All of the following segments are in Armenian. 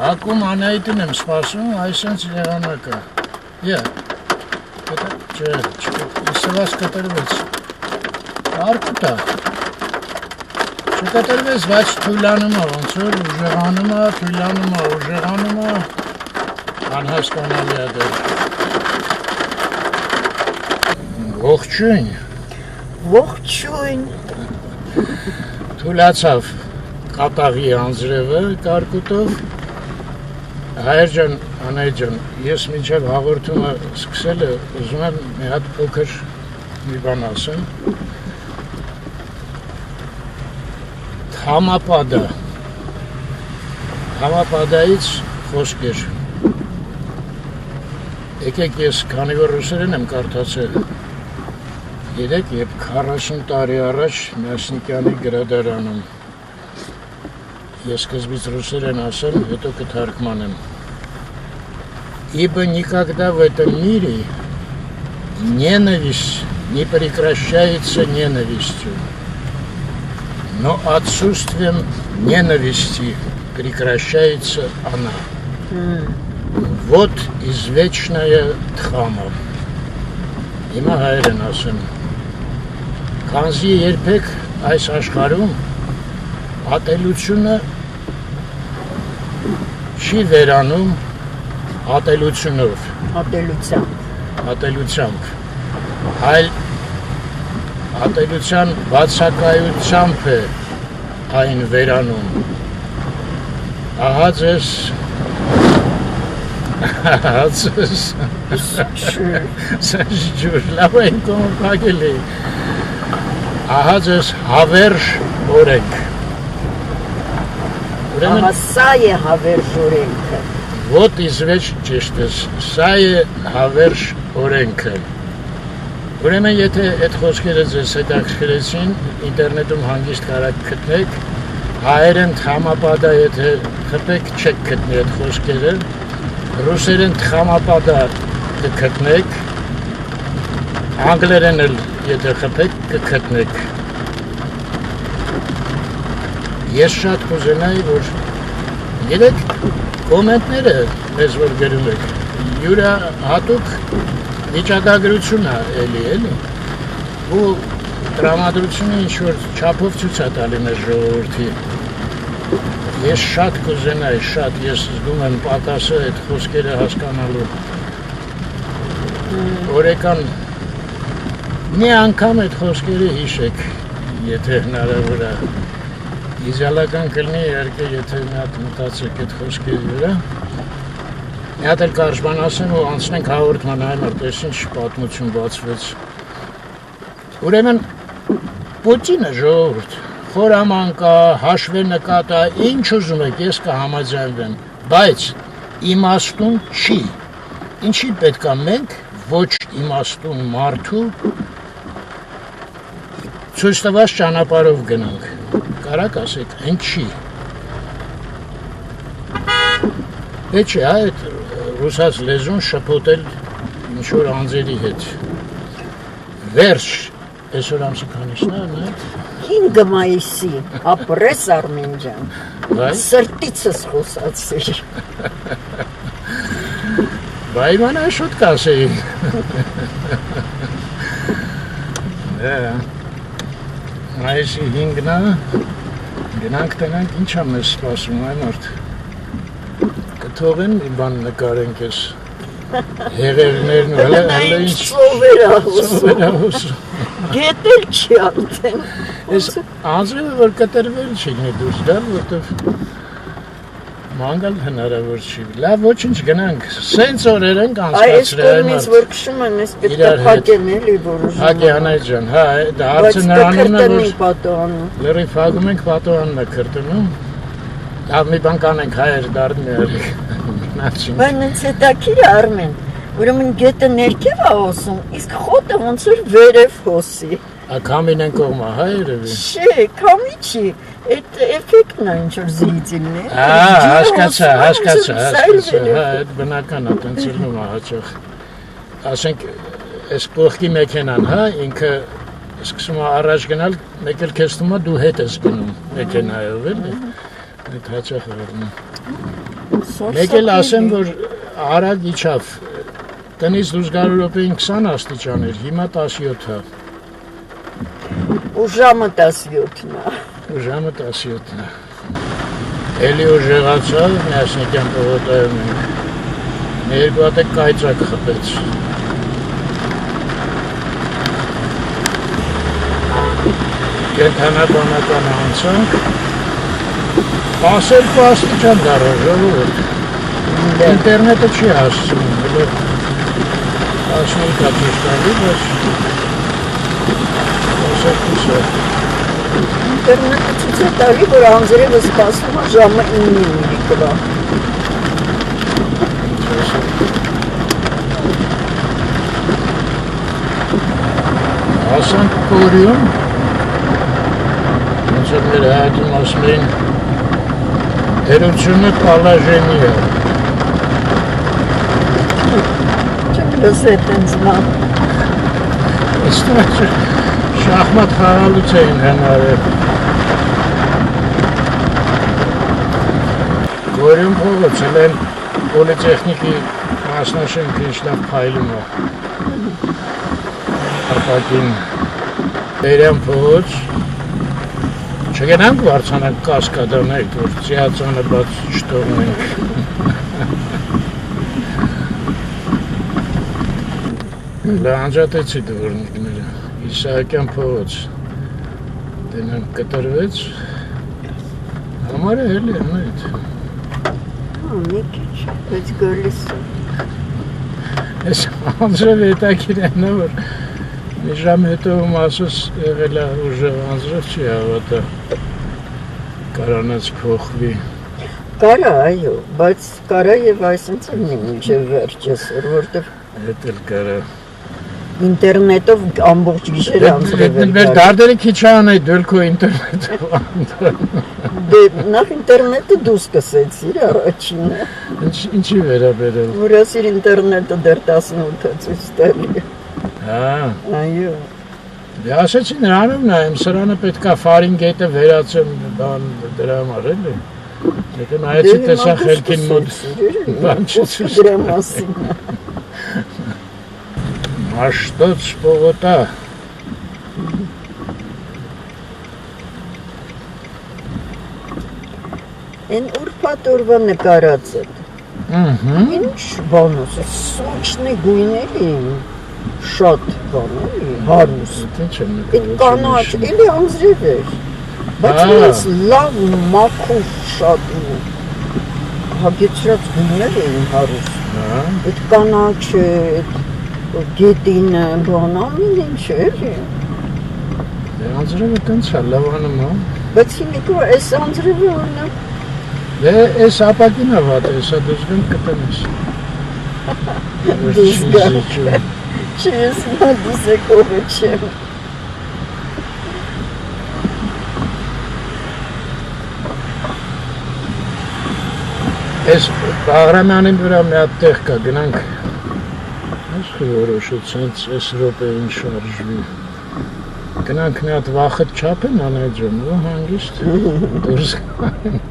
Ակում Անահիտին եմ սպասում, այսենց եղանակը։ Իսվաս կտրվեց։ Արկուտա։ Չկտրվեց, բայց թույլանում է, ոնց որ ուժեղանում է, թույլանում է, ուժեղանում է, անհասկանալի է դեր։ Ողջույն։ Ողջույն։ Թույլացավ կատաղի անձրևը կարկուտով։ Հայր ջան, Անահիտ ջան, ես մինչև հաղորդումը սկսել ուզում եմ մի հատ փոքր մի բան ասեմ։ Համապադայից խոսք էր։ Եկեք ես, քանի որ ռուսերեն եմ կարդացել, երեք և 40 տարի առաջ Մյասնիկյանի գրադարանում։ Ես սկզբից ռուսերեն ասեմ, հետո կթարգմանեմ։ Ибо никогда в этом мире ненависть не прекращается ненавистью, но отсутствием ненависти прекращается она. Вот извечная Թխամը։ Հիմա հայերեն ասեմ։ Քանզի երբեք այս աշխարհում ատելությունը չի վերանում ատելությունով։ Ատելությամբ։ Այլ ատելության բացակայությամբ է այն վերանում։ Ահա ձեզ լավ են կոմպակել է։ Ահա ձեզ հավերժ օրենք։ Ահա սա է հավերժ օրենքը։ Вот извեջ ճիշտ ես, սա է հավերժ օրենքը։ Ուրեմն եթե այդ խոսքերը ձեզ հետաքրքրեցին, ինտերնետում հանգիստ կարաք գտնեք, հայերեն Թխամապադա եթե խփեք չեք գտնի այդ խոսքերը, ռուսերեն Թխամապադա կգտնեք, անգլերեն էլ եթե խփեք կգտնեք։ Ես շատ կուզենայի, որ երեք կոմենտները մեզ որ գրում եք, յուրա հատուկ վիճակագրություն է էլի, ու տրամադրությունը ինչ-որ չափով ցույց է տալի մեր ժողովրդի։ Ես շատ կուզենայի, ես զգում եմ պակասը այդ խոսքերը հասկանալու։ Օրեկան մի անգամ այդ խոսքերը հիշեք, եթե հնարավոր է։ Իդեալական կլինի իհարկե, եթե մի հատ մտածեք այդ խոսքերի վրա։ Մի հատ էլ կարճ բան ասեմ ու անցնենք հաղորդման համար, տես ինչ պատմություն բացվեց։ Ուրեմն Պուտինը ժողովուրդ, խորամանկա, հաշվենկատ է, ինչ ուզում եք, ես կհամաձայնվեմ, բայց իմաստուն չի։ Ինչի պետք է մենք ոչ իմաստուն մարդու ցույց տված ճանապարհով գնանք։ Կարակ ասեք, ինչի։ Պետք է այդ ռուսաց լեզուն շփոթել ինչ-որ անձերի հետ։ Վերջ, այսօր ամսի քանիսն է, 5 մայիսի, ապրես Արմեն ջան, սրտիցս խոսացիր։ Բայմանա շուտ կասեի։ Մայիսի 5-ն է, գնանք տնանք, ինչ է մեզ սպասում, այ մարդ։ Կթողեն մի բան նկարենք ես, հեղերներն ու հələ ինչ ծովեր ահոսում, գետել չի արդեն։ Ես անձրևը որ կտրվել չի դուրս դալ, որտև մանգալ հնարավոր չի։ Լավ, ոչինչ գնանք, սենց օրեր ենք անցկացրել։ Այս կողմից որ քշում եմ, ես պետք է փակեմ էլի որոշում։ Հագի Անահիտ ջան, հա, դա հարցը նրանում է, որ լրի փակում ենք, պատոհանն է քրտնում։ Լավ, մի բան կանենք, հայեր դառնի էլի։ Բայց ինձ հետաքրքիր է Արմեն, ուրեմն գետը ներքև է հոսում, իսկ խոտը ոնց որ վերև հոսի։ Քամին են կողմա, հա երևի։ Չէ, քամի չի, այդ էֆեկտն է ինչ որ զիծիլն է։ Հասկացա, հա, այդ բնական է, տենց ելնում է հաճախ։ Ասենք, այս կողքի մեքենան, հա, ինքը սկսում է առաջ գնալ, մեկ էլ քեզ թվում է դու հետ ես գնում մեքենայով, էլի։ Այդ հաճախ է եղնում։ Մեկ էլ ասեմ, որ արագ իջավ, տնից դուրս գալու րոպեին 20 աստիճան էր, հիմա 17-ը։ Ու ժամը 17-ն է։ Ժամը 17-ն է։ Էլի ուժեղացավ, Միասնիկյան պողոտայում ենք։ Երկու հատ է կայծակ խփեց։ Կենթանաբանական անցանք, 12 աստիճան դառա ժողովուրդ։ Ինտերնետը չի հասցնում, որ 15 հատուստալի, բայց 12-ը։ Ինտերնետը ցույց է տալի, որ անձրևը սպասում է ժամը 9-ին լիքվա։ Հասանք Կորյուն, ոնց որ մեր հայատում ասում էին, դերությունը պալաժենի է։ Չգրս է տենց ման։ Ստեղ շախմատ խաղալուց էին հնարել։ Կորյուն փողոցել են պոլիտեխնիկի մասնաշենքը ինչ լավ փայլում է։ Ապակին Բերյան փողոց, չգնանք վարձանանք կասկադանենք, որ ծիածանը բաց չթողնենք։ Լանջատեցի դվորնիկները, Իսահակյան փողոց, դենանք կտրվեց, համարը հելի եմ այդ։ Մի քիչ, բայց գալիս է։ Ես անձրև հետաքիր եմ նա, որ մի ժամ հետո մասուս եղել է ուժեղ անձրև չի հավատա, կարանած փոխվի։ Կարա, այո, բայց կարա և այսինքն մինչև վերջս, որտև Հետ էլ կարա։ ինտերնետով ամբողջ գիշեր անձրև էր Մեր դարդերը քիչ անեի դոլքո ինտերնետով։ Դե նախ ինտերնետը դու սկսեցիր առաջինը, Ինչի վերաբերել։ որ ասիր ինտերնետը դեռ 18-ը ցույց տալի։ Այո։ Դե ասեցի նրանով նայեմ, սրանը պետքա Ֆարինգեյտը վերացեմ բան դրա համար էլի։ Եթե նայեցի տեսա խելքին մոտ բան չցույց դրա մասին։ Մաշտոց պողոտա։ Են ուրբաթ օրվա նկարած է։ Ինչ բան է, սոճնի գույների շատ բան է, հարուստ։ Ինչ եմ Այդ կանաչ, էլի անձրև էր, բայց ես լավ մաքուր շատ ու հագեցրած գույներ էին հարուստ։ Այդ կանաչը, այդ գետինը, բան ամեն ինչ էլի։ Դե անձրևը տենց է, լավանում է։ Բայց հիմիկո այս անձրևը օրինակ Դե այս ապակին է վատ, հեսա դժգն կտնես։ Դիզգան, չես նա դիզեկովը չեմ։ Այս Բաղրամյանին վրա մի հատ տեղ կա, գնանք, ես որոշեցենց այս րոպեին շարժվի, գնանք մի հատ վախըտ չապ են անեջում ու հանգիստ դուրս գանք։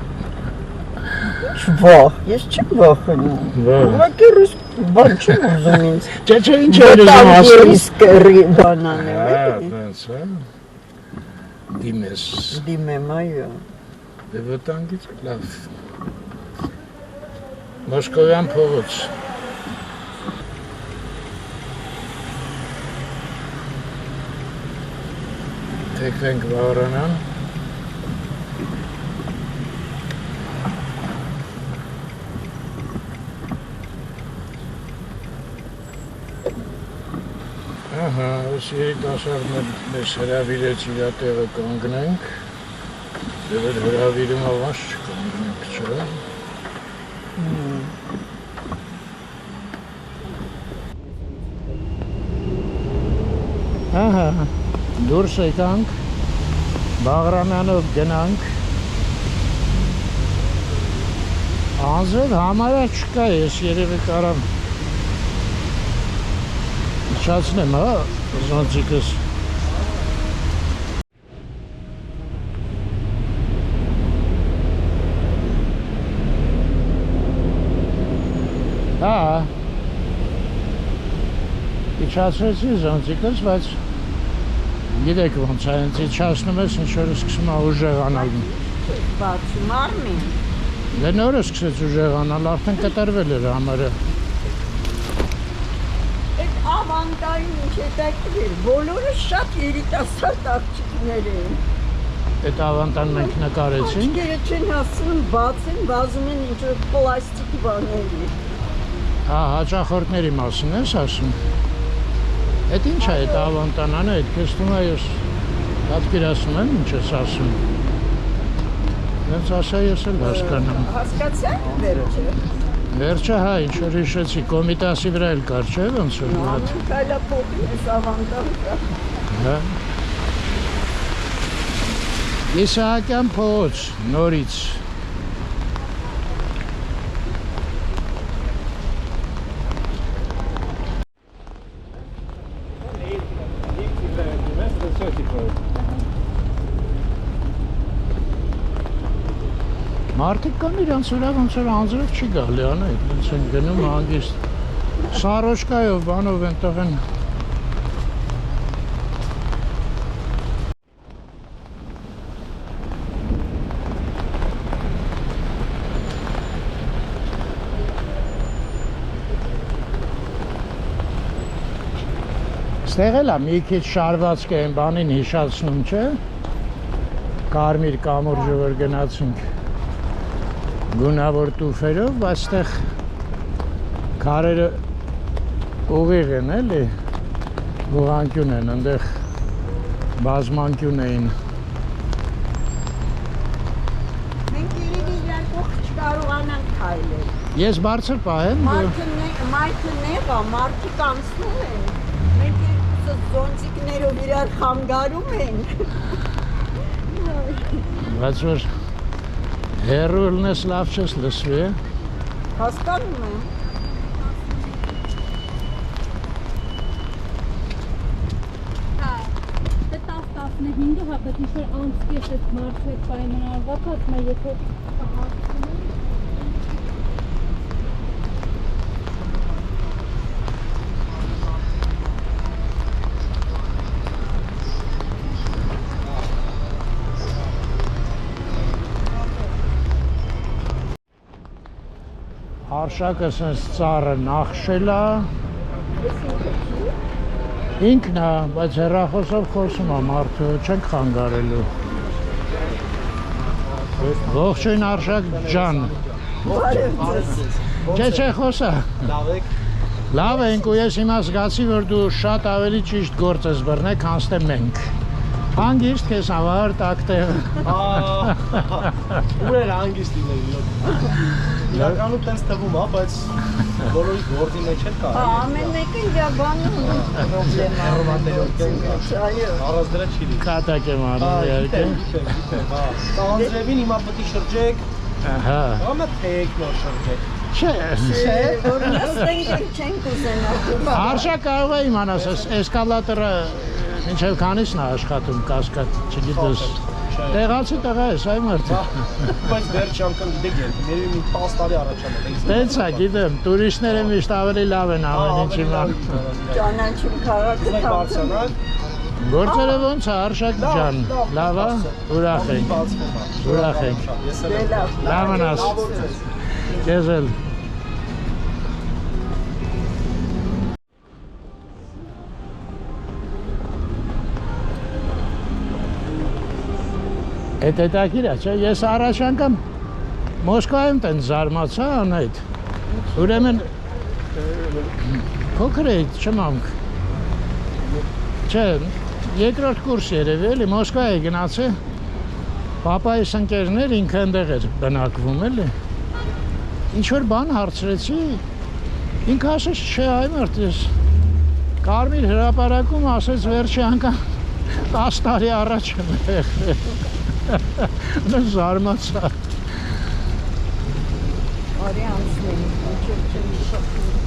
Վախ, ես չեմ վախենում։ Ուղղակի ռուս բան չեմ ուզում ինձ։ Չէ, ինչ էր ուզում ասել։ Իսկերի բան անեմ, Հա, էլի։ տենց, հա։ Դիմես։ Դիմեմ, այո։ Դե վտանգից լավ։ Մոսկովյան փողոց։ Թեքվենք Բաղրամյան։ Ահա, ось երիտասարդներ մեզ հրավիրեց իրա տեղը կանգնենք, դե որ հրավիրում ավանց չկանգնենք, չէ։ Ահա, դուրս եկանք, Բաղրամյանով գնանք, անձրև համարյա չկա, ես երևի կարամ իջացնեմ, հա, զոնցիկս։ Հա։ Իջացրեցի զոնտիկս, բայց գիտեք ոնց է, հենց իջացնում ես, ինչ-որ սկսում է ուժեղանալ։ Բացի մարմին։ Դե նորը սկսեց ուժեղանալ, արդեն կտրվել էր համարը։ Այդ ավանդային ինչ հետաքրքիր, բոլորը շատ երիտասարդ աղջիկներ էին։ Այդ ավանդան մենք նկարեցինք։ Աղջիկները չեն հասցնում բացեն, վազում են ինչ-որ պլաստիկ բաների։ Հա, հաճախորդների մասին ես ասում։ Այդ ինչ է այդ ավանդանանը, այդ քեզ թվում է ես պատկերացնում եմ ինչ ես ասում։ Դենց ասա ես էլ հասկանամ։ Հասկացա՞ք վերջը։ Վերջը հա, ինչ որ հիշեցի, Կոմիտասի վրա էլ կար, չէ՞ ոնց որ հատ։ Կայլա փոխի էս ավանդան կա։ Հա։ Իսահակյան փողոց, նորից։ Մարդիկ կան իրանց վրա ոնց որ անձրև չի գալի անա, այդպես են գնում հանգիստ։ Սարոշկայով բանով այնտեղ են։ Ստեղ էլ է մի քիչ շարվածք է այն բանին հիշացնում, չէ՞։ Կարմիր կամուրջը որ գնացինք։ Գունավոր տուֆերով, բայց այդտեղ քարերը ուղիղ են էլի, ուղղանկյուն են, այնտեղ բազմանկյուն էին։ Մենք երևի իրար կողք չկարողանանք քայլել։ Ես բարձր պահեմ։ Մարդը նեղա, մարդիկ անցնում են։ Մենք երկուսը զոնտիկներով իրար խանգարում ենք։ Բայց որ հեռու լնես լավ չես լսվի է։ Հասկանում եմ։ Հա, դա 10-15-ը հա, բայց ինչ-որ անցկես այդ մարդու հետ պայմանավորված, ասում է, եթե կհասնում են։ Արշակը սենց ծառը նախշել է։ Ինքն է, բայց հեռախոսով խոսում է մարդու, չենք խանգարելու։ Ողջույն Արշակ ջան։ Չէ, խոսա։ Լավ ենք ու ես հիմա զգացի, որ դու շատ ավելի ճիշտ գործ ես բռնել, քան թե մենք։ Հանգիստ քեզ համար տակտեղ։ Ուր էր հանգիստ լինել։ Իրականում տենց թվում է, բայց բոլորի գործի մեջ էլ կա։ Ամեն մեկը իր բանը ունի։ Այո։ Առանց դրա չի լինի։ Կատակ եմ անում իհարկե։ Գիտեմ, հա։ Տանձրևին հիմա պետք է շրջեք։ Ահա։ Համա թեք նոր շրջեք։ Չէ։ Որ նստենք չենք ուզենա։ Արշակ կարող է իմանաս, էսկալատորը մինչև քանիսն է աշխատում կասկադ, չգիտես։ Տեղացի տղա ես, այ մարդը։ Բայց վերջ անգամ գիտեք, երևի մի 10 տարի առաջ եմ։ Տենց է, գիտեմ, տուրիստները միշտ ավելի լավ են ամեն ինչ իմանում։ Ճանաչում քաղաքը Մենք բարձրանանք։ Գործերը ոնց է, Արշակ ջան, լավ է, ուրախ ենք, ուրախ ենք։ Լավ մնաս, քեզ էլ։ Այդ հետաքրքիր է, չէ՞, ես առաջ անգամ Մոսկվայում տենց զարմացա անայդ։ Ուրեմն փոքր էի, չմամք։ Չէ, երկրորդ կուրս երևի էլի, Մոսկվա էի գնացել։ Պապայիս ընկերներ ինքը այնտեղ էր բնակվում էլի։ Ինչ որ բան հարցրեցի, ինքը ասեց, չէ, այ մարդ, ես Կարմիր հրապարակում ասեց վերջի անգամ 10 տարի առաջ եմ եղել։ Նա զարմացա։ Արի անցնենք, ինչով չեմ շփվում։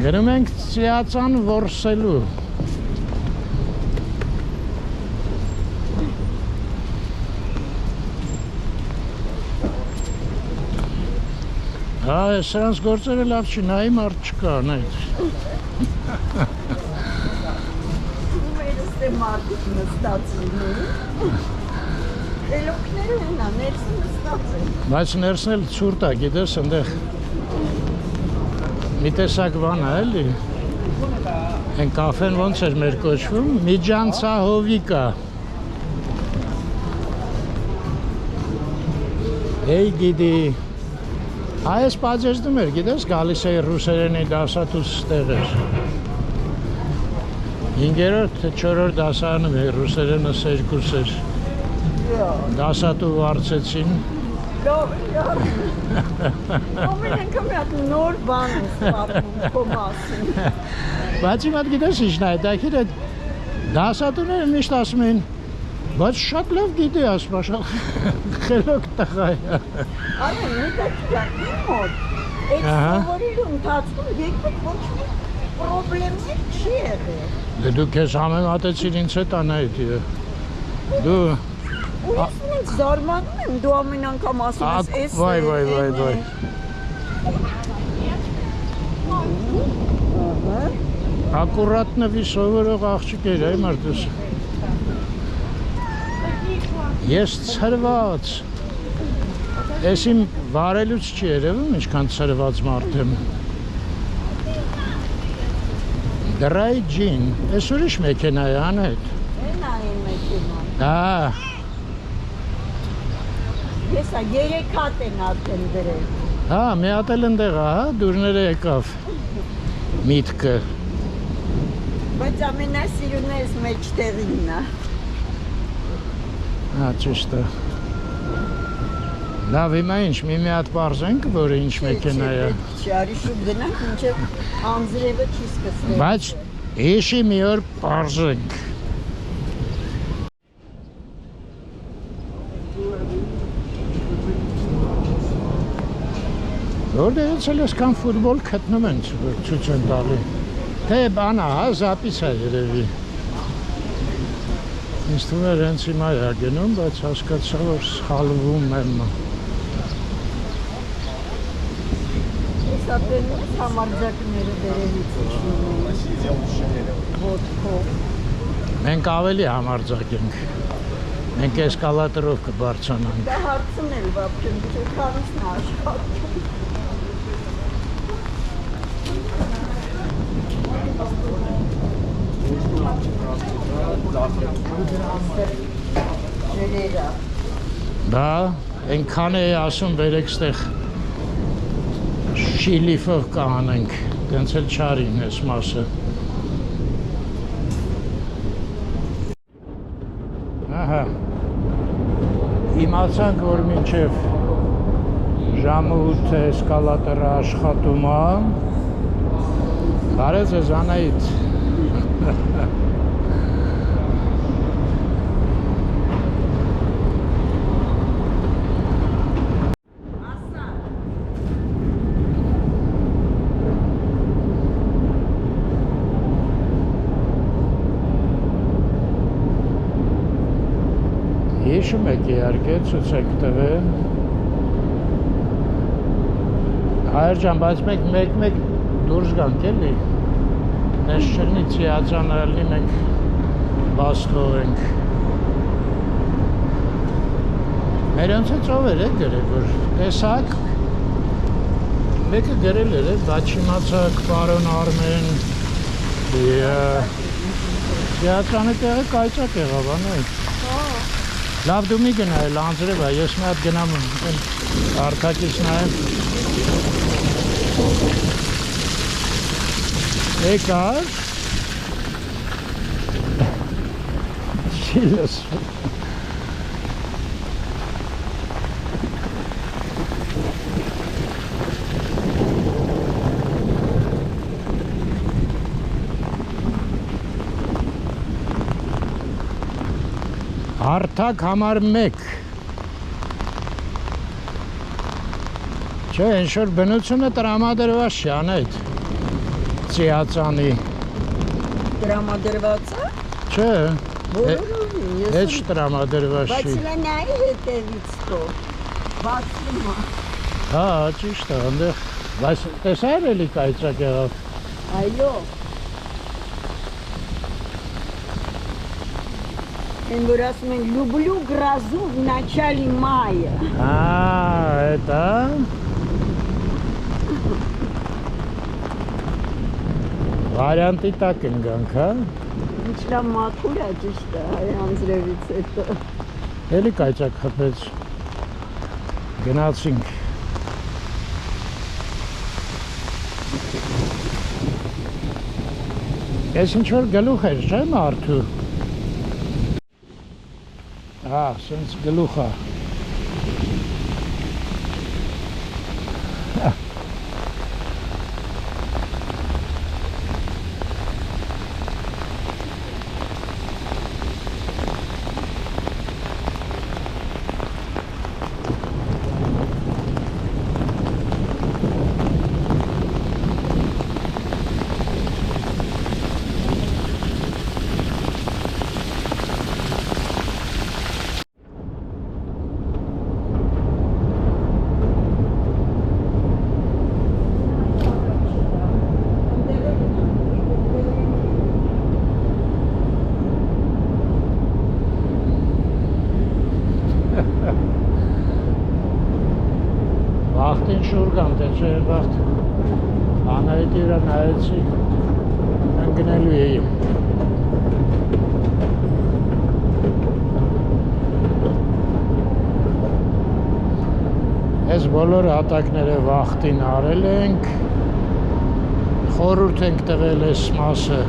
Գնում ենք Ծիածան որսելու։ Բա, սրանց գործերը լավ չի, նայի մարդ չկա, նայ։ Մերս դե մարդիկ նստած լինում։ Խելոքները հենա, ներսը նստած են։ Բայց ներսն էլ ցուրտ է, գիտես, այնտեղ մի տեսակ բան է, էլի։ Այն կաֆեն ոնց էր մեր կոչվում, Միջանցահովիկա։ Էй գիտի։ Այս պատժեստում էր, գիտես, գալիս է ռուսերենի դասատուց ստեղ էր։ 5-րդ, 4-րդ դասարանում էր ռուսերենը երկուս էր։ Դասատու վարձեցին։ Լավ։ Ամեն անգամ մի հատ նոր բան է սպառնում քո մասին։ Բայց իմ հատ գիտես ինչն է, դակիր այդ դասատուները միշտ ասում են, բայց շատ լավ գիտի ասում, շատ խելոք տղա է։ Արմեն, մի տակ կա, իմ մոտ, այդ սովորելու ընթացքում երբեք ոչ մի պրոբլեմներ չի եղել։ Դե դու քեզ համեմատեցիր ինձ հետ անայդ։ Դու Ու ես ինձ զարմանում եմ, դու ամեն անգամ ասում ես էս է, վայ։ Ակուրատնվի սովորող աղջիկ էր, այ մարդուս։ Ես ցրված։ Ես իմ վարելուց չի երևում, ինչքան ցրված մարդ եմ։ Dry gin, ես ուրիշ մեքենա է անետ։ Են այն մեքենան։ Ես 3 հատ են արդեն դրել։ Մի հատ էլ ընդեղ, դուրները եկավ միտքը։ Բայց ամենասիրունը ես մեջտեղինն է։ Ճիշտ է։ Լավ, հիմա ինչ, մի հատ պարզենք, որը ինչ մեքենա է։ Չի, արի շուտ գնանք, մինչև անձրևը չի սկսվել։ Բայց հիշի մի օր պարզենք։ Որտեղ ես կան ֆուտբոլ գտնում են ցույց են տալի։ Թե բանա, զապիս է երևի։ Ինձ թվում է հենց հիմա է գնում, բայց հասկացա, որ սխալվում եմ։ Ես ապրել ես համարձակները դերելից իջնում են։ Ոտքով։ Մենք ավելի համարձակ ենք։ Մենք էսկալատորով կբարձրանանք։ Դա հարցն էլ վապչեմ, քանիսն է աշխատում։ Ջրերա։ Դա, այնքան է ասում վերեք ստեղ շիլիֆով կանենք, դենց էլ չարին ես մասը։ Ահա, իմացանք, որ մինչև ժամը 8 էսկալատորը աշխատում է, բարև ձեզ Անահիտ։ Հիշում եք իհարկե, ցույց եք տվել։ Հայր ջան, բայց մեկ դուրս գանք էլի։ Ես չլինի ծիածանալի մենք բաց թողենք։ Մերոնցից ով էր գրել, որ տեսակ մեկը գրել էր, բայց չիմացակ պարոն Արմեն ծիածանը տեղը կայծակ եղավ, անայք։ Լավ դու մի գնայել անձրև է, ես մի հատ գնամ արդակից նայեմ։ Եկար։ Չի լսվում։ Հարթակ համար 1 Չէ, ինչ-որ բնությունը տրամադրված չի, Անահիտ ծիածանի Տրամադրված է? Չէ, Բոլորովին հետ տրամադրված Բայց չի նա նայի հետևից թող Բացում է Հա, ճիշտ է, այնտեղ, բայց տեսա՞ր էլի կայծակ եղավ։ Այո։ Են որ ասում են «Люблю грозу в начале мая». Это… Վարյանտի տակ են գանք, հա։ Ինչ լավ մաքուր է ճիշտ է, հայ անձրևից հետո։ Էլի կայծակ խփեց։ Գնացինք։ Ես ինչ-որ գլուխ էր, չէ՞ մարդու։ Սենց գլուխ է։ Վաղտին շուր կամ թե չէ վաղտ անայիտ իրա նայեցի ընգնելու էի Ես բոլոր հատակները վաղտին արել ենք խորհուրդ ենք տվել այս մասը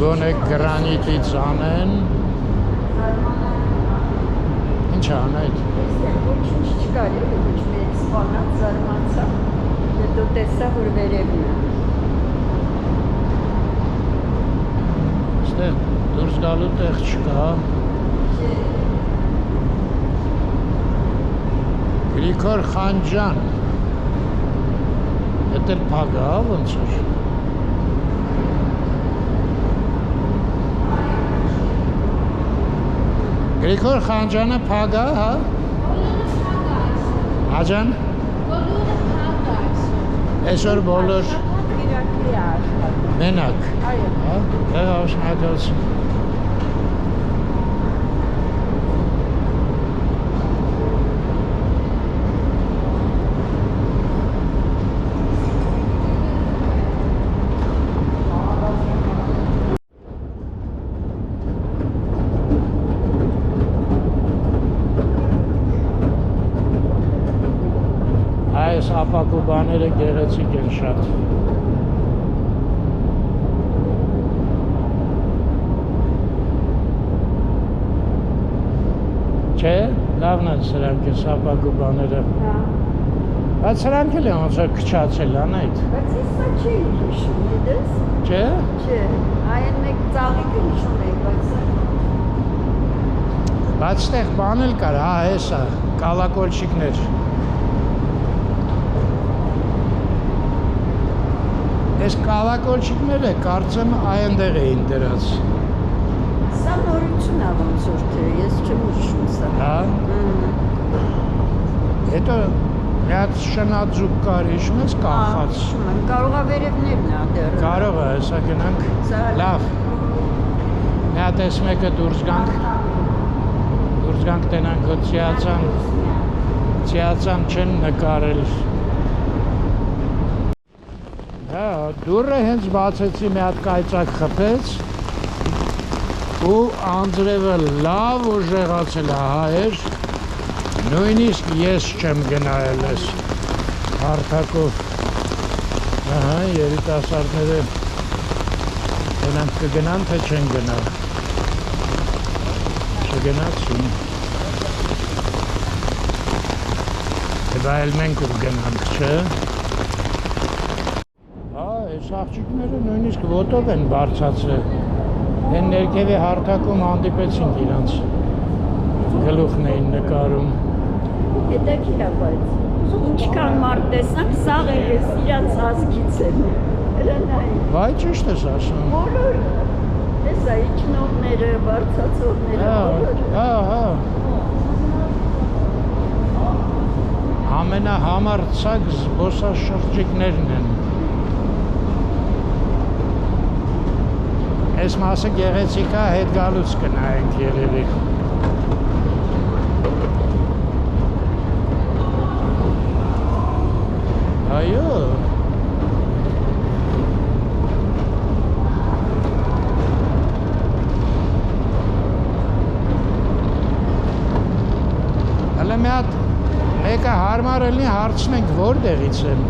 գոնե գրանիտից անեն Ինչ անայիտ Ոչինչ չկար, ոչ մեկ սպանած զարմացա, հետո տեսա, որ վերևն է։ Ստեղ դուրս գալու տեղ չկա։ Գրիգոր Խանջան։ Էդ էլ փակ է, ոնց որ։ Գրիգոր Խանջանը փակ է, հա։ Աջան Այսօր բոլոր Մենակ Այո Աշխատած Այս ապակու բաները գեղեցիկ են շատ Չէ, լավն են սրանք ես ապակու բաները Բայց սրանք էլ են ոնց որ քչացել անայդ Բայց ես սա չի հիշում, դες Չէ? Չէ, այն մեկ ծաղիկը հիշում էի, Բայց ստեղ բան էլ կար, հա, հեսա, կալակոլչիկներ Այս կալակոլչիկները կարծեմ այնտեղ էին դրած Սա նորություն է ոնց որ թե, ես չեմ հիշում սա Հա? Հետո մի հատ շնաձուկ կար, հիշում ես կախած Հիշում եմ, կարող է վերևներն է դեռ Կարող է, հեսա գնանք Լավ Մի հատ ես մեկը դուրս գանք տենանք հո ծիածան չեն նկարել Հա, դուրը հենց բացեցի մի հատ կայծակ խփեց ու անձրևը լավ ուժեղացել է հայեր նույնիսկ ես չեմ գնայել ես հարթակով ահա երիտասարդները դրանք կգնան թե չեն գնա չգնացին Դա էլ մենք ու գնանք չէ Այս աղջիկները նույնիսկ ոտով են բարձացրել Են ներքևի հարթակում հանդիպեցինք իրանց գլուխն էին նկարում Հետաքրքիր է բայց ինչքան մարդ տեսանք սաղ էլ ես իրանց հասկից եմ Հրանային Վայ ճիշտ ես ասում Բոլոր տեսա իջնողները, բարձացողները բոլոր Հա ամենահամարձակ զբոսաշրջիկներն են։ Այս մասը գեղեցիկ է, հետ գալուց կնայենք երևի։ Այո։ Հələ մի հատ մեկը հարմար ելնի հարցնենք որտեղից են։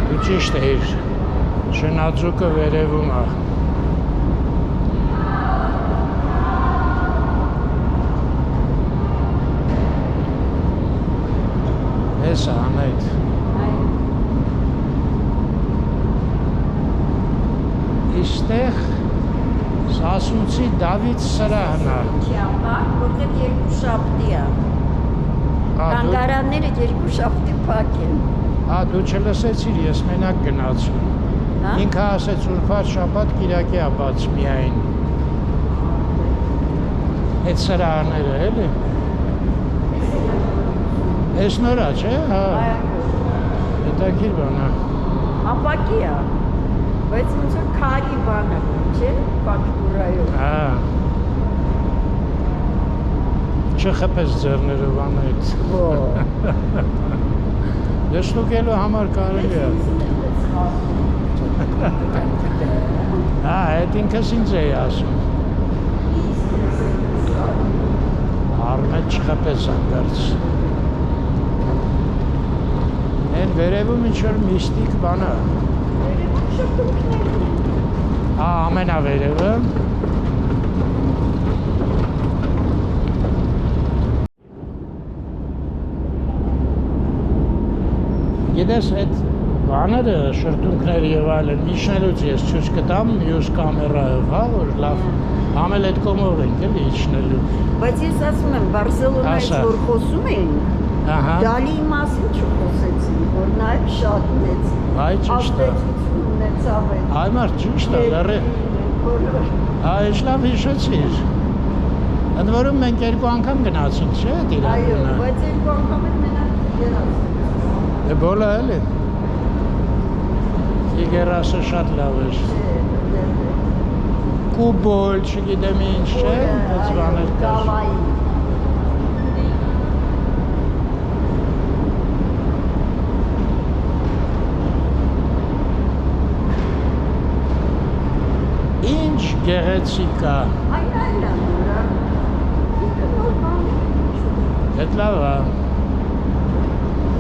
Դու ճիշտ էիր, շնաձուկը վերևում է։ Հեսա անայդ։ Իստեղ Սասունցի Դավիթ սրահն է։ Որտեղ երկու շաբթի է։ Կանգարանները երկու շաբթի փակ են։ Դու չլսեցիր, ես մենակ գնացի։ Ինքը ասեց ուրբաթ շաբաթ կիրակի է բաց միայն։ Այդ սրահները էլի։ Էս նորա չէ, հա։ Հետաքրքիր բան է։ Ապակի է։ Բայց ոնց որ քարի բան է, չէ՞, ֆակտուրայով։ Հա։ Չխփես ձեռներով անայդ։ Դեշտուկելու համար կարելի է։ Այդ ինքս ինձ էի ասում։ Արմետ չխփես անկարծ։ Են վերևում ինչ-որ միստիկ բան է։ Վերևում շփումքներ։ Ամենավերևը։ Գիտես, այդ բաները, շրթունքները եւ այլն, իջնելուց ես ցույց կտամ մյուս կամերայով, հա, որ լավ, համել այդ կողմով ենք էլի իջնելու։ Բայց ես ասում եմ, Բարսելոնայից որ խոսում էինք, Դալիի մասին չխոսեցին, որ նաև շատ մեծ ազդեցություն ունեցավ այդ։ Այ մարդ ճիշտ է, լրի։ Այս լավ հիշեցիր։ Ընդ որում մենք երկու անգամ գնացինք, չէ՞, Իրանը։ Այո, բայց երկու անգամ էլ մենակ երաս։ Դե բոլը էլի։ Ֆիգերասը շատ լավ էր։ Կուբոլ, չգիտեմ ինչ, չէ՞, այս բաներ կար։ Ինչ գեղեցիկ է։ Այլ է նորա։ Ինքը նոր բան է։ Էդ լավ է։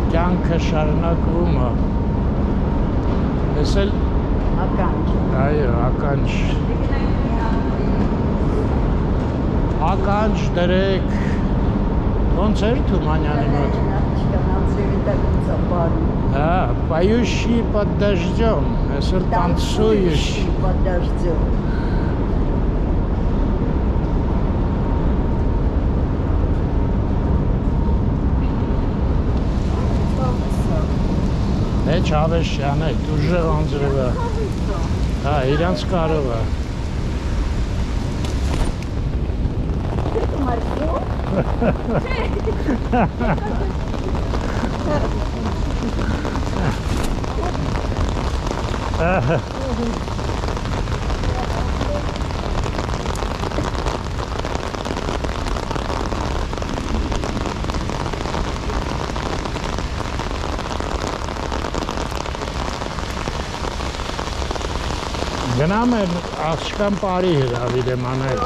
Կյանքը շարունակվում է։ Ես էլ Ականջ։ այո, ականջ։ Ականջ դրեք։ Ոնց էր Թումանյանի մոտ։ Поющий под дождем, если танцующий под дождем. Է Չավեշյան է, դուժը անձրև է։ Հա, իրանց կարով է։ Գնամ եմ աղջկան պարի հրավիրեմ անել։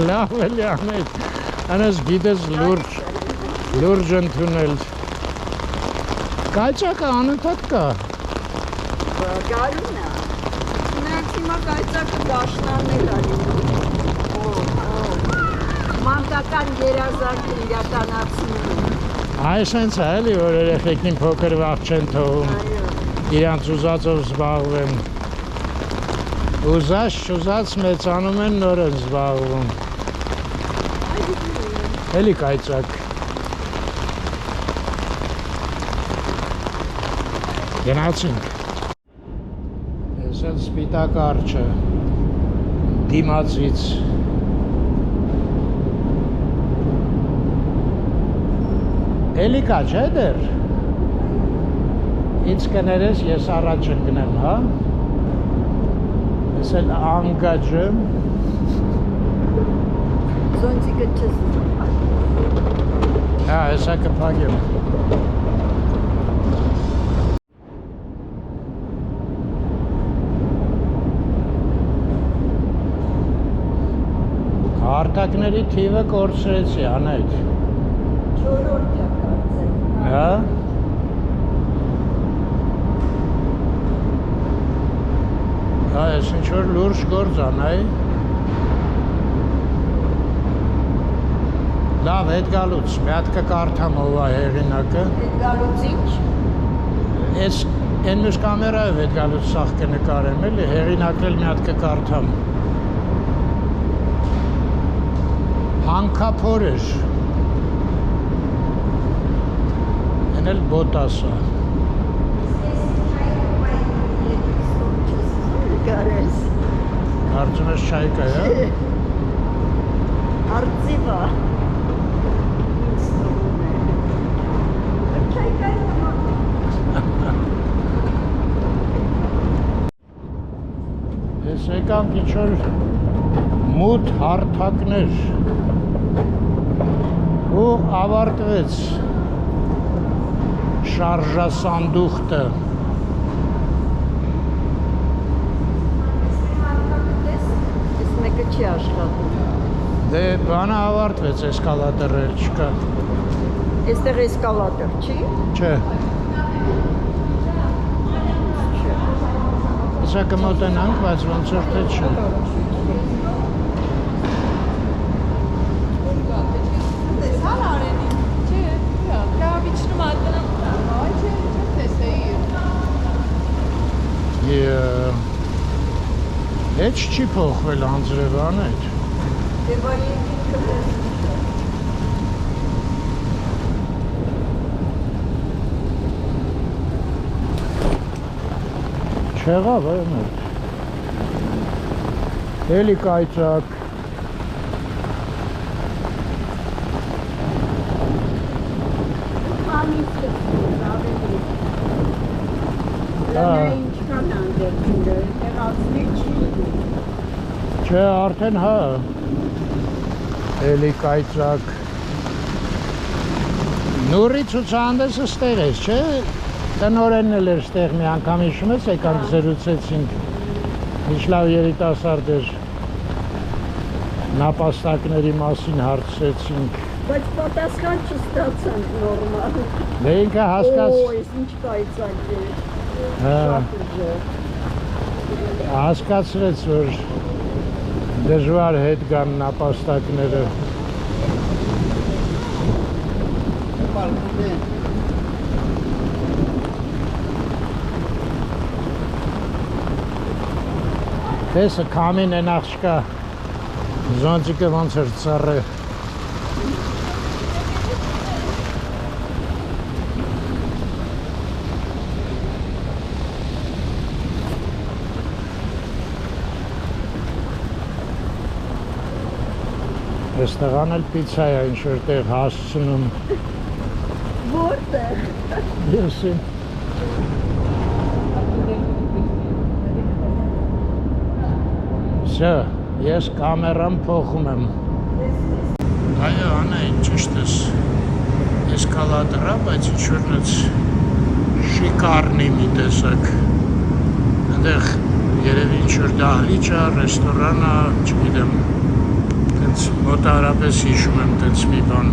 Լավ էլի անել, անես գիտես լուրջ ընդունել։ Կայծակը անընդհատ կա։ Գարուն է։ Նրանց հիմա կայծակը դաշնանել արին։ Մանկական երազանքը իրականացնում։ Այս հենց է էլի, որ երեխեքին փոքր վաղ չեն թողում։ Իրանց ուզածով զբաղվեն։ Ուզած չուզած մեծանում են նոր են զբաղվում։ Էլի կայծակ։ Գնացինք։ Ես էլ սպիտակ արջը դիմացից էլի կա չէ դեր։ Ինձ կներես ես առաջ ընկնեմ, հա։ Ես էլ անգաջեմ։ Զոնտիկը չես։ Հա, հեսա կփակեմ։ Հարթակների թիվը կորցրեցի, անայդ։ 4-րդ է կարծեմ։ Հա։ Հա, ես ինչ-որ լուրջ գործ անայի։ Լավ, հետ գալուց, մի հատ կկարդամ ով է հեղինակը։ Հետ գալուց ինչ։ Ես են մյուս կամերայով հետ գալուց սաղ կնկարեմ, էլի, հեղինակն էլ մի հատ կկարդամ։ Հանքափոր էր։ Են էլ բոտասա։ Կարես։ Կարծում ես չայկա, է։ Արծիվա։ Ես եկամ ինչ-որ մութ հարթակներ ու ավարտվեց շարժասանդուղթը։ Ես մեկը չի աշխատում։ Դե բանը ավարտվեց, էսկալատորը չկա։ Այստեղ էսկալատոր չի։ Չէ։ Սա կմոտենանք, բայց ոնց որ թե չէ։ Հետ չի փոխվել անձրևան այդ։ Դե վայ Չեղավ այն այդ։ Էլի կայծակ։ Ինչքան անդերքինը, տեղացնի չի։ Չէ, արդեն հա։ Էլի կայծակ։ Նուրի ցուցահանդեսը ստեղ ես, չէ։ Տնօրենն էլ էր ստեղ մի անգամ հիշում ես, եկանք զրուցեցինք։ Ինչ լավ երիտասարդ էր։ Նապաստակների մասին հարցրեցինք։ Բայց պատասխան չստացանք նորմալ։ Դե ինքը հասկաց։ Օ, ես ինչ կայծակ է։ Հա։ Հասկացրեց, որ դժվար հետ գան նապաստակները։ Տեսը կամին են աղջկա, զոնտիկը ոնց էր ծառը։ Այստեղան էլ պիցա է ինչ-որ տեղ հասցնում։ Որտեղ։ Եսին։ Սա, ես կամերան փոխում եմ։ Այո, անային, ճիշտ ես։ Էսկալատորա, բայց ինչ-որ շիկարնի մի տեսակ։ Այնտեղ երևի ինչ-որ դահլիճ է, ռեստորան է, չգիտեմ։ Տենց մոտարապես հիշում եմ տենց մի բան։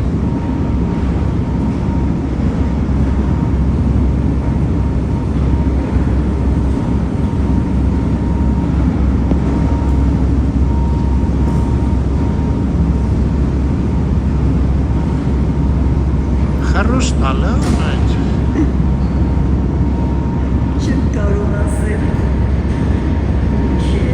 Խրուստալ է այդ։ Չեմ կարող ասել։ Չէ։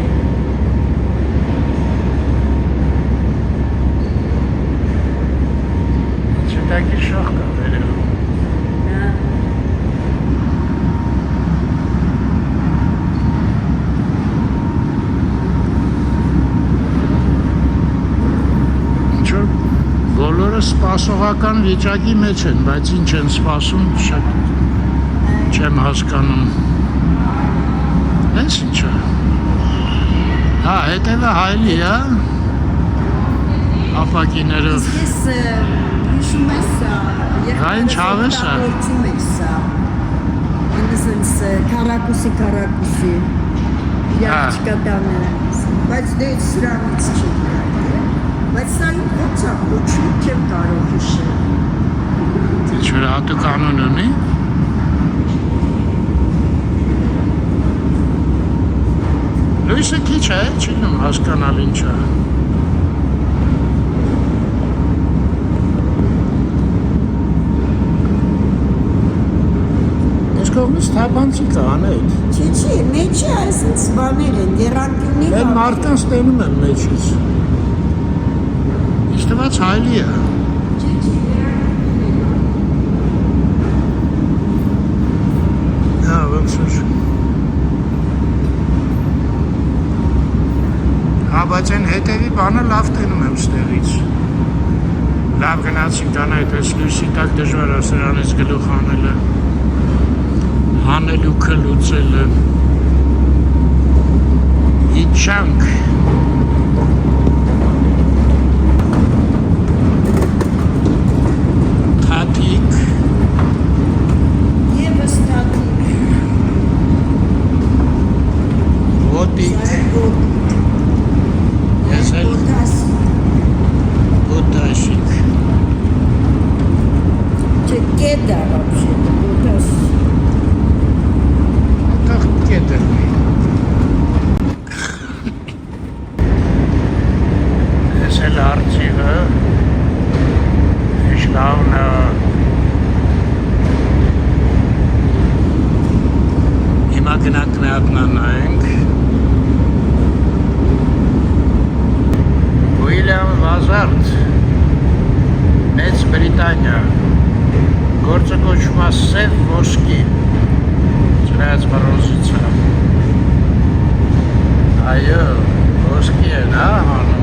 սպասողական վիճակի մեջ են, բայց ինչ են սպասում, չեմ հասկանում։ Այս ինչ է։ Հա, հետևը հայլի, հա։ Ապակիներով։ Ես հիշում ես Դա ինչ հավես է։ Գործում ես սա։ Ինձ կարակուսի։ Յաչկա տանը։ Բայց դե սրանից չի։ Բայց սա ո՞նց է կոչում, չեմ կարող հիշել։ Ինչ որ հատուկ անուն ունի։ Լույսը քիչ է, չի լինում հասկանալ ինչ է։ Այս կողմից թափանցի կա անետ։ Չի, մեջի այսպես բաներ են, դերանտյունի Մեր մարդկանց տենում են մեջից։ Ինչ թվաց հայլի է։ Հա, ոնց որ։ Հա, բայց այն հետևի բանը լավ տենում եմ ստեղից։ Լավ գնացին կան այդ այս լույսի տակ դժվար է սրանից գլուխ անելը։ Հանելուքը լուծելը։ Իջանք։ Թաթիկ։ Եվս թաթիկ։ Ոտիկ։ Ես էլ ոտաշիկ։ Կետա вообще-то, Ատաղ կետր։ Ես էլ արջիվը, իշլավնը, հիմա գնանք նայատնանայենք, Ուիլյամ Վազարդ, Մեծ Բրիտանիա, գործը կոչվում է Սև ոսկի, չնայած բռոզից է։ Այո, ոսկի են, հա, հանում։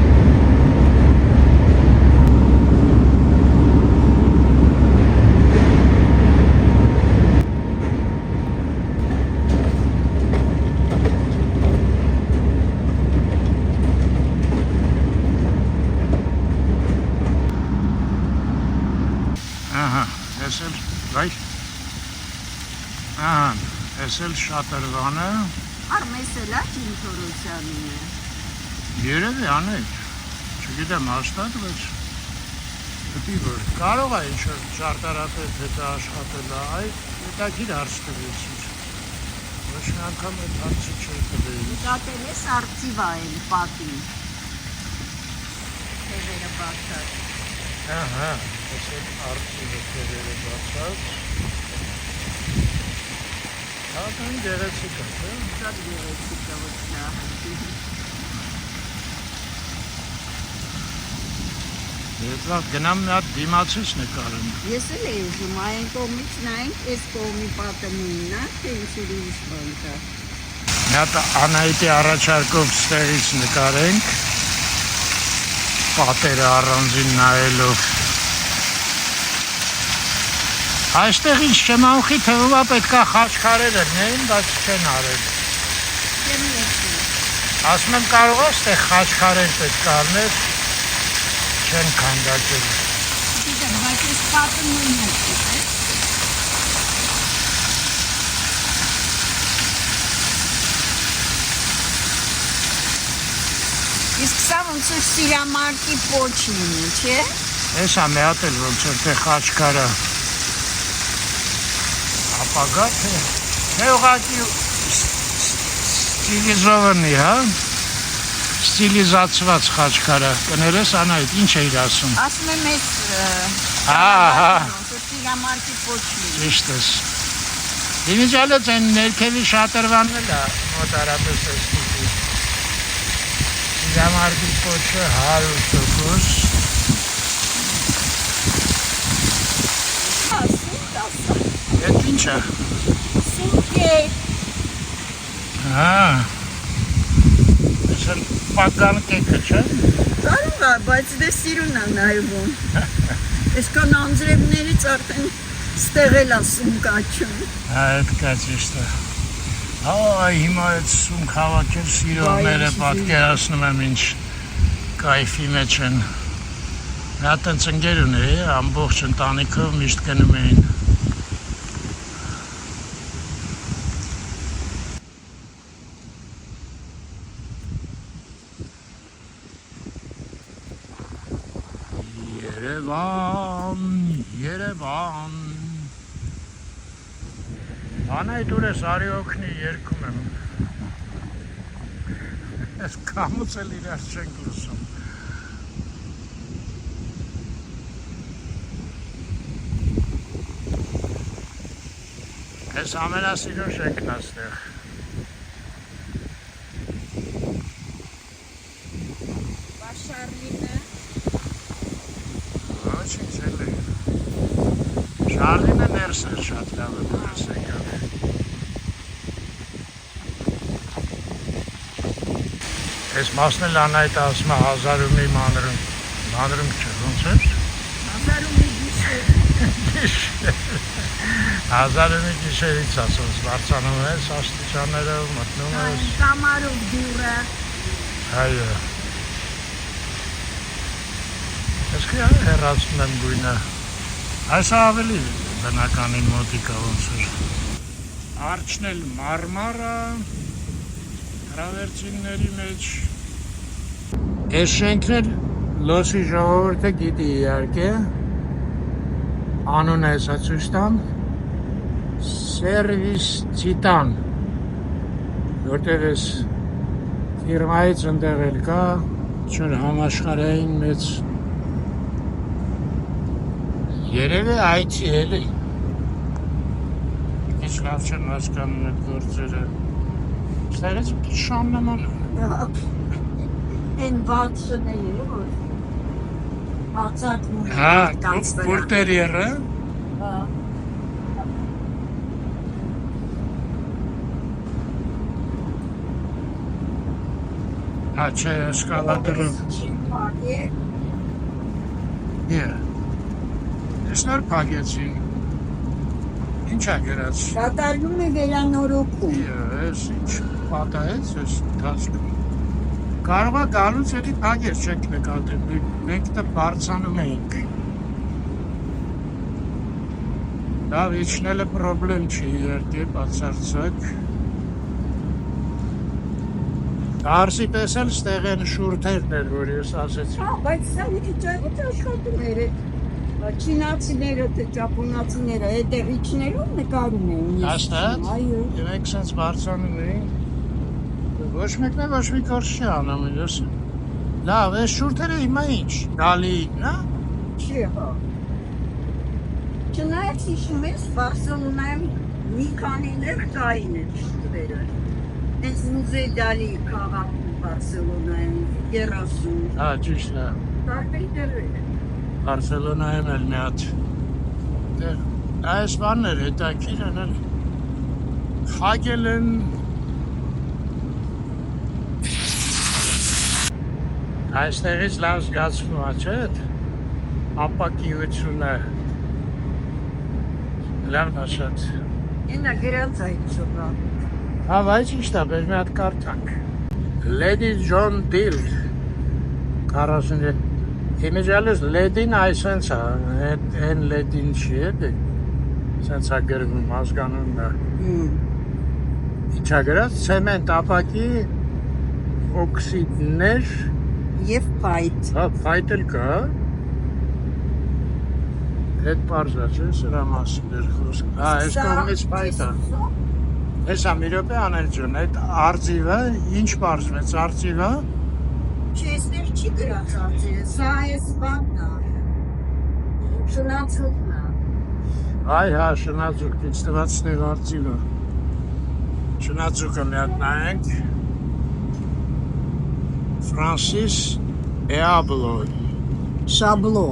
Ահա, ես էլ, վայ, ահա, ես էլ շատրվանը, Արմեսելա Չինթորոսյանին է։ երևի անեք, չգիտեմ հաստատ, բայց դեպի որ կարող է ինչ-որ ճարտարապետ հետը աշխատել է, այ հետաքիր հարց տվեց ինձ, ոչ մի անգամ այդ հարցը չէր տվել։ Նկատել ես արծիվա են պատին։ Թևերը բացած։ Ահա, ես էլ արդիվը թերերը բացած, հատան գերեցիկ է, թե։ Շատ գեղեցիկ է ոչ նա։ Եթվաղ գնամ մի հատ դիմացից նկարեմ։ Ես էլ եմ ուզում, այն կողմից նայենք, այս կողմի պատը նույնն է, թե ինչ-որ ուրիշ բան կա։ Մի հատ Անահիտի առաջարկով ստեղից նկարենք, պատերը առանձին նայելով։ Այստեղ ինչ չեմ անխի թվում է պետքա խաչքարեր լինեին, բայց չեն արել։ Չեմ եսի։ Ասում եմ կարող է այստեղ խաչքարեր պետք է առնել, չեն քանդակել։ Գիտեմ, բայց այս պատը նույնն է, չէ՞։ Իսկ սա ոնց որ սիրամարտի պոչ լինի, չէ՞։ Էս է մի հատ էլ ոնց որ թե խաչքարը ապագա թե ուղղակի ստիլիզովանի, հա, ստիլիզացված խաչքարը, կներես Անահիտ, ինչ էիր ասում։ Ասում եմ այս Հա, սիրամարտի պոչ լինի։ ճիշտ ես։ Դիմիջալից այն ներքևի շատրվանն էլ է մոտարապես այս տիպի։ Սիրամարտի պոչը 100%։ Ետ ինչ է։ Սուրկ է։ Հա, ես էլ պագան կեքը չէ։ Կարող է, բայց դե սիրուն է նայվում։ Այսքան անձրևներից արդեն ստեղ էլ ասում կաչում։ Այդ կա ճիշտ է։ Այ հիմա այդ սունկ հավաքել սիրողները պատկերացնում եմ ինչ կայֆի մեջ են։ Նա տենց ընկեր ուներ, ամբողջ ընտանիքով միշտ գնում էին։ Երևան, Երևան։ Անայդ ուր ես արի օգնի երկում եմ։ Ես կամուց էլ իրար չենք լուսում։ Ես ամենասիրուն շենքն աստեղ։ Շարլինը։ Ոչինչ էլ է։ Շարլինը ներս էր շատ լավ է դուրս եկավ։ Ես մասն էլ անայդ ասում է 1000-ումի մանրում չէ, ոնց էր։ 1000-ումի գիշեր։ 1000-ումի գիշերից ասում, բարձանում ես, աստիճաններով մտնում ես։ Կամարով դուրը։ Այո։ Ես հեռացնում եմ գույնը։ Այս ավելի բնականին մոտիկա ոնց էր։ Արջն էլ մարմարա, հրավերցինների մեջ։ Այս շենքն էլ Լոսի ժողովուրդը գիտի իհարկե, անունը հեսա ցույց տամ, Սերվիս Տիտան, որտեղ ես ֆիրմայից ընդեղ էլ կա, չոր համաշխարհային մեծ երևի այցի էլի։ Ինչ լավ չեն հասկանում այդ գործերը։ Ստեղից շան նման։ Են բացները, որ բացատում Հա, բուլտերիերը։ Հա, չէ, էսկալատորով։ Ես նոր փակեցին։ Ինչ ա գրած։ Կատարվում է վերանորոգում։ Ես ինչ պատահեց ես ընթացքում։ Կարող է գալուց էլի փակեր չենք նկատել, մենք դա բարձանում էինք։ Լավ, իջնելը պրոբլեմ չի իհարկե, բացարձակ։ Արսի պես էլ ստեղ են շուրթերն էր, որ ես ասեցի։ Հա, բայց սա մի քիչ աշխատում էր այդ չինացիները, թե ճապոնացիները այդտեղ իջներում նկարում էին։ Հաստատ։ Այո։ Մենք սենց բարձանում էինք։ Ոչ մեկն է ոչ մի կորչ չի անում, ես։ Լավ, այս շուրթերը հիմա ինչ, գալիին, հա։ Չի, հա։ Չնայած հիշում ես, Բարսելոնայում մի քանիներ կային այդ շուրթերը։ Այս մուզեյ Դալի քաղաքում Բարսելոնայում 30։ Հա, ճիշտ է։ Տարբեր դերեր։ Բարսելոնայում էլ մի հատ։ Այս բաններ հետաքրքիր են էլ։ Խագել են այստեղից լավ զգացվում է, չէ՞, ապակիությունը լավն է շատ։ Ինա գրած այդ շոկա։ Հա, բայց ճիշտ է, բեր մի հատ կարդանք։ Lady John Dill 40 Իմիջալուս լեդին այսենց է, են լեդին չի էդի, սենց է գրվում ազգանունն է։ Ինչ է գրած, ցեմենտ ապակի օքսիդներ Եվ պայտ։ Հա, պայտ էլ կա։ Այդ պարզ է, չէ, սրա մասին էր խոսք։ Հա, այս կողմից պայտ է։ Հեսա մի րոպե անել ջան, այդ արձիվը, ինչ պարզվեց արձիվը։ Չեսներ չի գրած արձիվը, սա այս բանն է։ Շնացուկն է։ Այ հա, շնացուկ, ինձ տված ստեղ արձիվը։ Շնացուկը մի հատ նայենք։ Ֆրանսիս Էաբլո։ Շաբլո։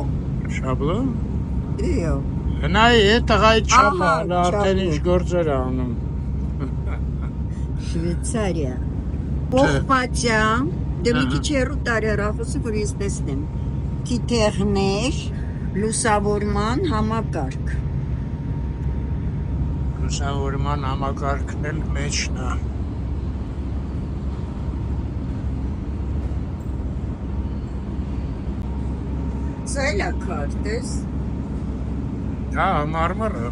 Շաբլո։ Իո։ Հնայի է տղայի չապը, Ահա, արդեն ինչ Շաբլո։ գործեր է անում։ Շվեյցարիա։ Պողպատյան, դե մի քիչ հեռու տարերախոսը, որ ես տեսնեմ։ Թիթեղներ, Լուսավորման համակարգ։ Լուսավորման համակարգն էլ մեջն է։ Սայլա քարտես։ Հա, մարմարը։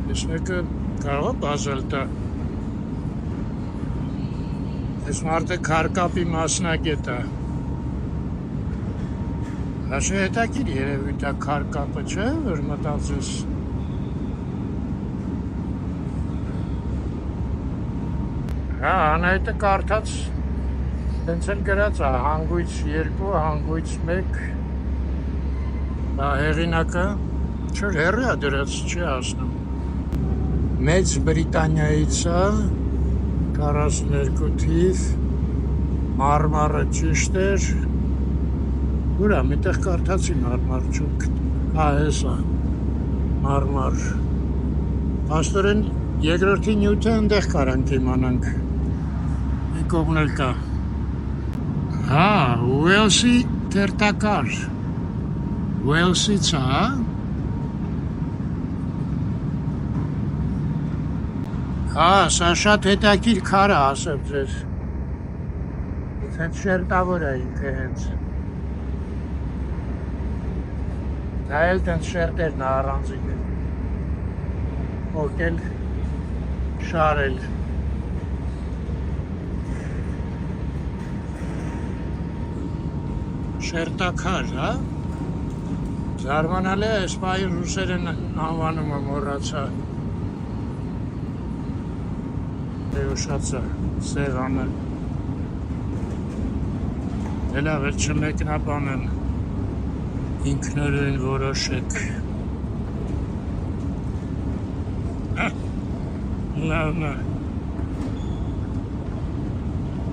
Ես մեկը կարող է բազել տա։ Ես մարդը քարկապի մասնագետ է։ Հաշը հետաքրքիր երևի դա քարկապը չէ, որ մտածես։ Հա, անայտը կարդաց, տենց էլ գրած է, հանգույց 2, հանգույց 1, դա հեղինակը, չէր հեռի է դրած, չի ասնում։ Մեծ Բրիտանիայից է, 42 թիվ, մարմարը ճիշտ էր, ուրա, միտեղ կարդացի մարմար չուք, հա, հեսա, մարմար, պաստորեն երկրորդի նյութը ընդեղ կարանք իմանանք, կողմնել կա, հա, Ուելսի թերթակար, Ուելսից է, հա, հա, սա շատ հետաքրքիր քար է, ասեմ ձեզ, հենց շերտավոր է ինքը հենց, դա էլ տենց շերտերն է առանձին է, ոգել, շարել, շերտակար, հա, զարմանալ է, սպայի ռուսերեն անվանումը մորացա, ուշացա, սեղանը, էլա վերջը մեկնաբանեմ, ինքնորեն որոշեք, լավն է,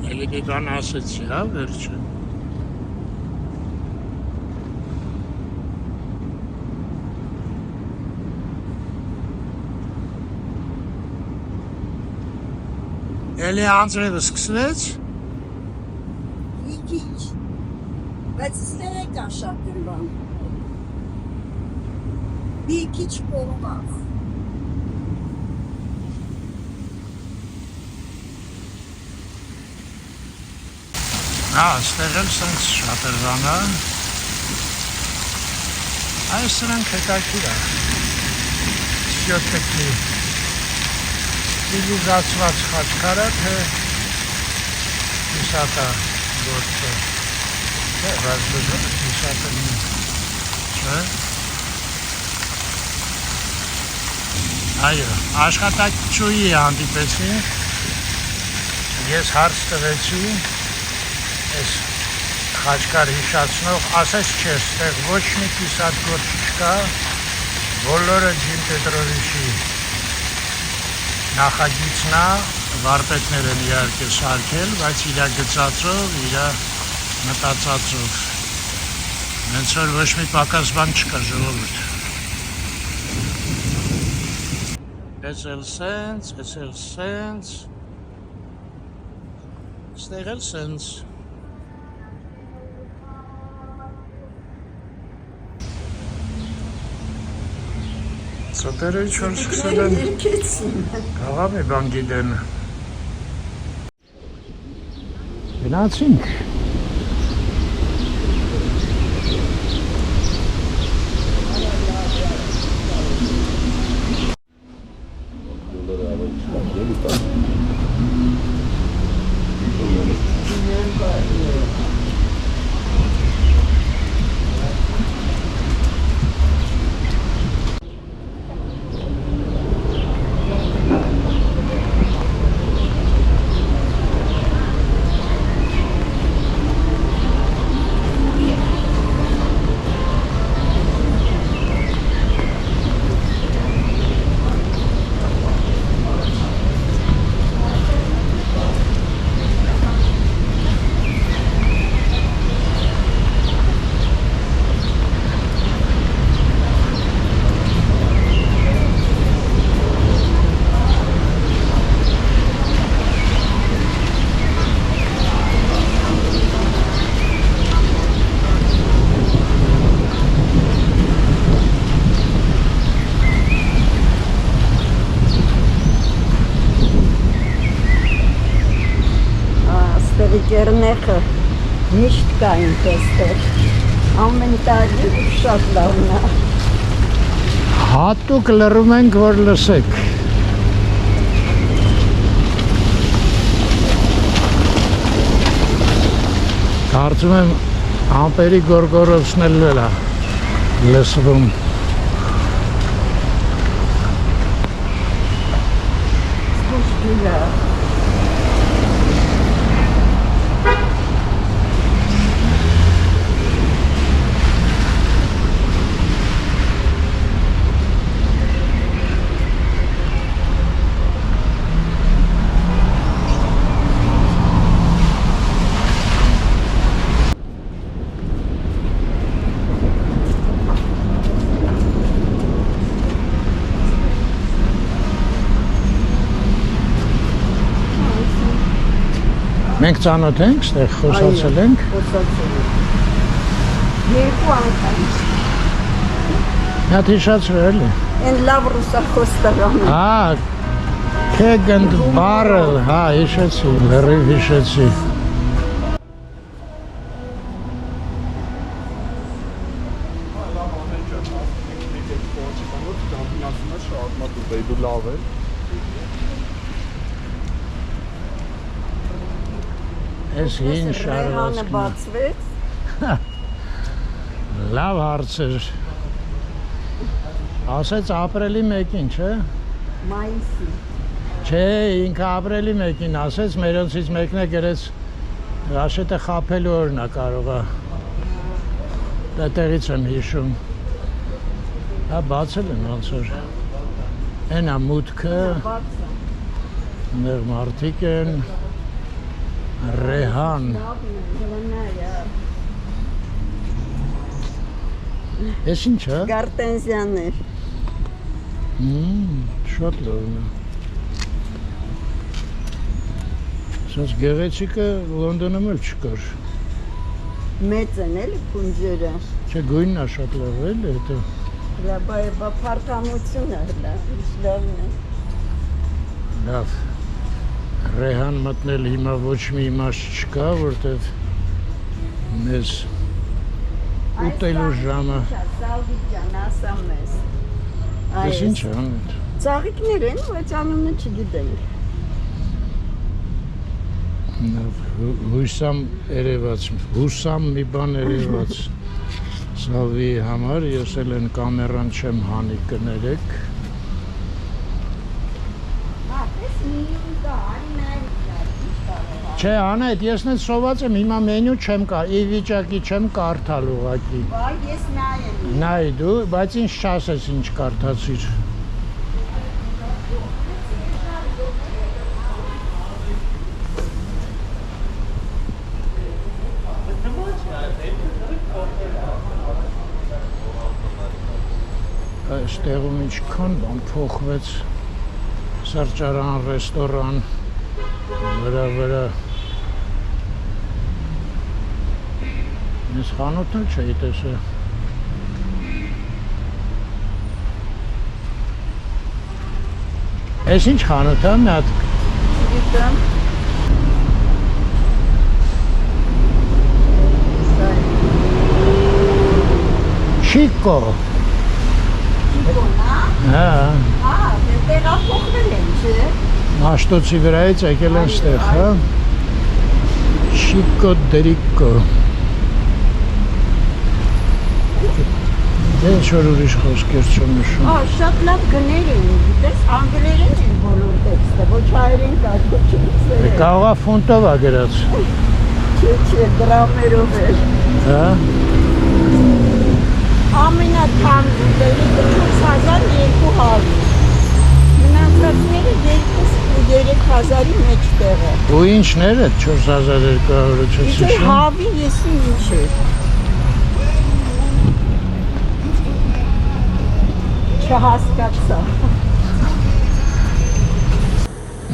էլի մի բան ասեցի, հա, վերջը, Էլի անձրևը սկսվեց։ Մի քիչ, բայց ստեղ եկա շատ բան։ Մի քիչ կողմավ։ Հա, ստեղ էլ սենց շատ էր բանը։ Այս սրանք հետաքրքիր է։ Սյոտտեկի Սիլիզացված խաչքարը, թե կիսատա գործը, թե վազբզը կիսատը մի, չէ։ Այո, աշխատակցուի հանդիպեցին, ես հարց տվեցի, ես խաչքար հիշացնող, ասես չէ, ստեղ ոչ մի կիսատ գործ չկա, բոլորը Ջիմ Պետրովիչի նախագիծն է, վարպետներ են իհարկե սարքել, բայց իրա գծածով, իրա մտածածով։ Հենց որ ոչ մի պակաս բան չկա ժողովուրդ։ Էս էլ սենց, ստեղ էլ սենց։ Սոտերը ինչ որ սկսել են կաղա մի բան գիտեն։ Գնացինք։ Եկերնեխը միշտ կային տեստեր։ Ամեն տարի շատ լավն է։ Հատուկ լռում ենք, որ լսեք։ Կարծում եմ ամպերի գորգորոցն էլ լսվում։ Զգուշ Մենք ծանոթ ենք, ստեղ խոսացել ենք։ Խոսացել ենք։ Երկու անգամ։ Նա հիշացրել է։ Են լավ ռուսախոս տղան։ Keg and Barrel, հիշեցի, լրիվ հիշեցի։ Ես հին Ռեհանը շարվածքն բացվեց։ լավ հարց էր։ Ասեց ապրիլի 1-ին, չէ։ Մայիսի։ Չէ, ինքը ապրիլի 1-ին ասեց, մերոնցից մեկն է գրեց Ռաշետը խաբելու օրն է կարող է։ Դա տեղից եմ հիշում։ Հա բացել են ոնց որ։ Էն է մուտքը, Բացա։ ներ մարդիկ են, Ռեհան։ Ես ինչ է։ Գարտենզյաններ։ Շատ լավն է։ Սենց գեղեցիկը Լոնդոնում էլ չկար։ Մեծ են էլի փունջերը։ Չէ, գույնն է շատ լավ էլ հետո։ Բա փարթամությունը լավն է։ Լավ։ Ռեհան մտնել հիմա ոչ մի իմաստ չկա, որտեվ մեզ ուտելու ժամը։ Սալվիջան, ասա մեզ։ Ես ինչ է անում։ Ծաղիկներ են, բայց անունը չգիտենք։ Հուսամ մի բան երևաց Սալվի համար, ես էլ են կամերան չեմ հանի կներեք։ Չէ, Անետ, ես նենց սոված եմ, հիմա մենյու չեմ ի վիճակի չեմ կարդալ ուղղակի։ Բա ես նայեմ։ Նայ դու, բայց ինչ չասես ինչ կարդացիր։ Այստեղում ինչքան բան փոխվեց, սրճարան, ռեստորան, վրա Ես խանութն էլ չէի տեսել։ Ես ինչ խանութ է, մի հատ Գիտեմ։ Չիկո։ Չիկոնա։ Հա, տեղափոխվել են, չէ։ Մաշտոցի վրայից եկել են ստեղ, հա։ Չիկո դերիկո։ Ինչ որ ուրիշ խոսքեր չեմ նշում։ Շատ լավ գներ են, գիտես, անգլերեն են բոլոր տեքստը, ոչ հայերեն կա, ոչ ռուսերեն։ Կարողա ֆունտով է գրած։ Չէ, դրամերով էր։ Հա։ Ամենաթանկ ուտելի 4200։ Մնացածները 2-3000-ի մեջտեղ է։ Ու ինչներ է 4200-ը Իսկ չհիշում։ հավի եսի ինչ է։ Չհասկացա։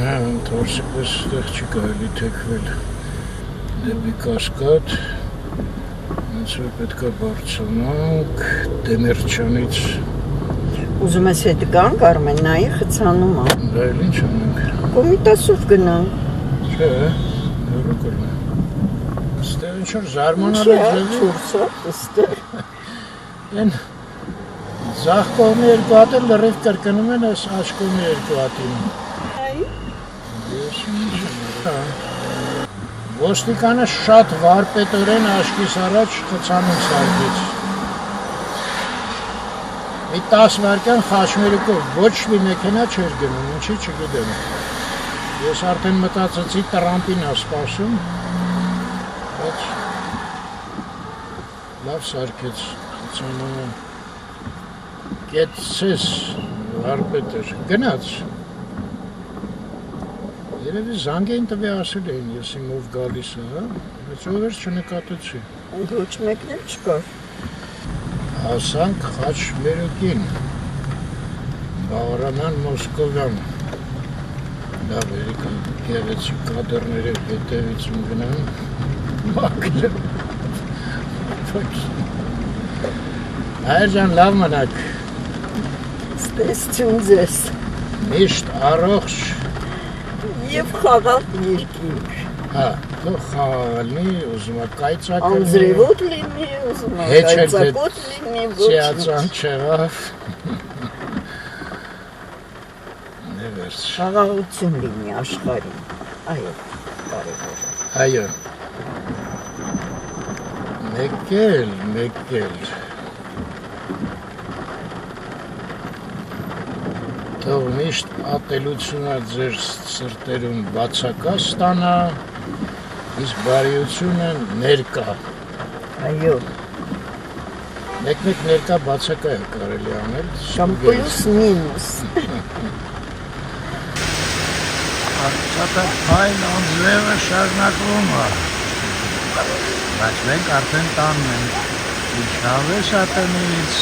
Հա, թորսի պես ստեղ չի կարելի թեքվել դեպի Կասկադ, հենց որ պետք է բարձրանանք Դեմերչյանից, Ուզում ես հետ գանք, Արմեն, նայի խցանում է։ դա էլ ինչ անենք, Կոմիտասով գնանք։ չէ, հեռու прикольно։ Ստեղ ինչ որ Ինչի զարմանալի է ձևի ցուրցը ստեղ։ են ձախ կողմի երկու հատ էլ լրիվ կրկնում են այս աջ կողմի երկու հատին։ Ես ինչ եմ։ Ոստիկանը շատ վարպետորեն աչքիս առաջ խցանում սարքեց։ Մի 10 վայրկյան խաչմերուկով ոչ մի մեքենա չէր գնում, ինչի չգիտեմ։ Ես արդեն մտածեցի Տրամպին ա սպասում, բայց լավ սարքեց, խցանում կեցցես վարպետեր, գնաց։ Երևի զանգ էին տվի ասել էին, ես իմ ով գալիս է, հա, բայց ով էր չնկատեցի։ Ոչ մեկն էլ չկար։ Հասանք Խաչմերուկին, Բաղրամյան Մոսկովյան, լավ երիք գեղեցիկ կադրները հետևից ու գնան, մակլը, Հայր ջան լավ մնաք, Ստեսություն ձեզ։ միշտ առողջ, Եվ խաղաղ երկինք։ հա, թող խաղալնի, ուզում է կայծակը Անձրևոտ լինի, ուզում է Հետ չէ, կայծակոտ լինի, Ծիածան չեղավ, նևերց, խաղաղություն լինի աշխարհին։ Այո, կարևոր է։ այո, մեկ էլ, թող միշտ ատելությունը ձեր սրտերում բացակա ստանա, իսկ բարիությունը ներկա։ Այո, Մեկ ներկա բացակա է կարելի անել։ կամ պլյուս մինուս։ Արցախային անձրևը շարունակվում է, բայց մենք արդեն տանն ենք, իջնավ է շատենից,